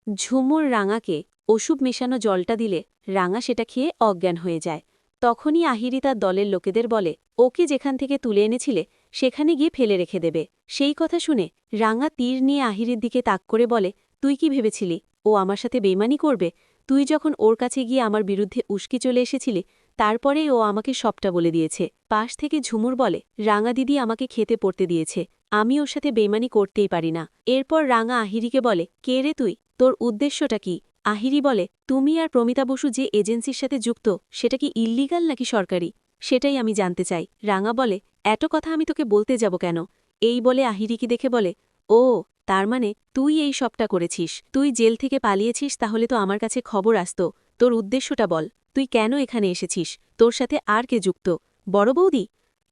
ঝুমুর রাঙাকে ওষুধ মেশানো জলটা দিলে রাঙা সেটা খেয়ে অজ্ঞান হয়ে যায়। তখনই আহিরি তার দলের লোকেদের বলে, ওকে যেখান থেকে তুলে এনেছিলে সেখানে গিয়ে ফেলে রেখে দেবে। সেই কথা শুনে রাঙা তীর নিয়ে আহিরির দিকে তাক করে বলে, তুই কি ভেবেছিলি ও আমার সাথে বেইমানি করবে? তুই যখন ওর কাছে গিয়ে আমার বিরুদ্ধে উস্কি চলে এসেছিলি, তারপরেই ও আমাকে সবটা বলে দিয়েছে। পাশ থেকে ঝুমুর বলে, রাঙা দিদি আমাকে খেতে পড়তে দিয়েছে, আমি ওর সাথে বেইমানি করতেই পারি না। এরপর রাঙা আহিরিকে বলে, কে রে তুই, তোর উদ্দেশ্যটা কি? আহিরি বলে, তুমি আর প্রমিতা বসু যে এজেন্সির সাথে যুক্ত সেটা কি ইল্লিগাল নাকি সরকারি, সেটাই আমি জানতে চাই। রাঙা বলে, এত কথা আমি তোকে বলতে যাব কেন? এই বলে আহিরিকে দেখে বলে, ও তার মানে তুই এই সবটা করেছিস, তুই জেল থেকে পালিয়েছিস, তাহলে তো আমার কাছে খবর আসতো। তোর উদ্দেশ্যটা বল, তুই কেন এখানে এসেছিস, তোর সাথে আর কে যুক্ত? বড় বৌদি?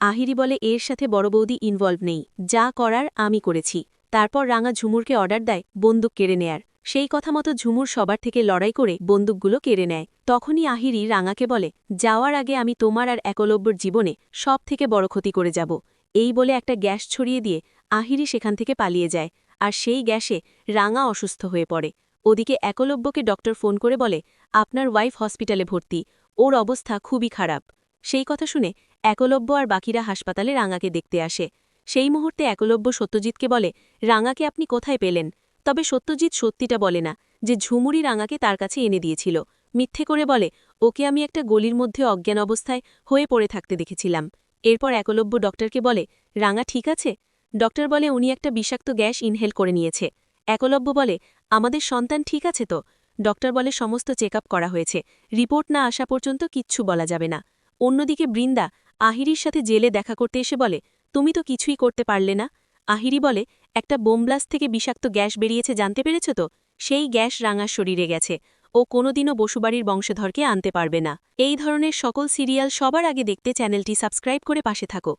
আহিরি বলে, এর সাথে বড় বৌদি ইনভলভ নেই, যা করার আমি করেছি। তারপর রাঙা ঝুমুরকে অর্ডার দেয় বন্দুক কেড়ে নেয়ার। সেই কথা মতো ঝুমুর সবার থেকে লড়াই করে বন্দুকগুলো কেড়ে নেয়। তখনই আহিরি রাঙাকে বলে, যাওয়ার আগে আমি তোমার আর একলব্যর জীবনে সব থেকে বড় ক্ষতি করে যাব। এই বলে একটা গ্যাস ছড়িয়ে দিয়ে আহিরি সেখান থেকে পালিয়ে যায়। আর সেই গ্যাসে রাঙা অসুস্থ হয়ে পড়ে। ওদিকে একলব্যকে ডক্টর ফোন করে বলে, আপনার ওয়াইফ হসপিটালে ভর্তি, ওর অবস্থা খুবই খারাপ। সেই কথা শুনে একলব্য আর বাকিরা হাসপাতালে রাঙাকে দেখতে আসে। সেই মুহূর্তে একলব্য সত্যজিৎকে বলে, রাঙাকে আপনি কোথায় পেলেন? তবে সত্যজিৎ সত্যিটা বলে না, যে ঝুমুরি রাঙাকে তার কাছে এনে দিয়েছিল। মিথ্যে করে বলে, ওকে আমি একটা গলির মধ্যে অজ্ঞান অবস্থায় হয়ে পড়ে থাকতে দেখেছিলাম। এরপর একলব্য ডক্টরকে বলে, রাঙা ঠিক আছে? ডক্টর বলে, উনি একটা বিষাক্ত গ্যাস ইনহেল করে নিয়েছে। একলব্য বলে, আমাদের সন্তান ঠিক আছে তো? ডক্টর বলে, সমস্ত চেক করা হয়েছে, রিপোর্ট না আসা পর্যন্ত কিচ্ছু বলা যাবে না। অন্যদিকে বৃন্দা আহিরির সাথে জেলে দেখা করতে এসে বলে, তুমি তো কিছুই করতে পারলে না। আহিরি বলে, একটা বোমব্লাস্ট থেকে বিষাক্ত গ্যাস বেরিয়েছে জানতে পেরেছ তো? সেই গ্যাস রাঙার শরীরে গেছে। ও কোনোদিনও বসুবাড়ির বংশধরকে আনতে পারবে না। এই ধরনের সকল সিরিয়াল সবার আগে দেখতে চ্যানেলটি সাবস্ক্রাইব করে পাশে থাকো।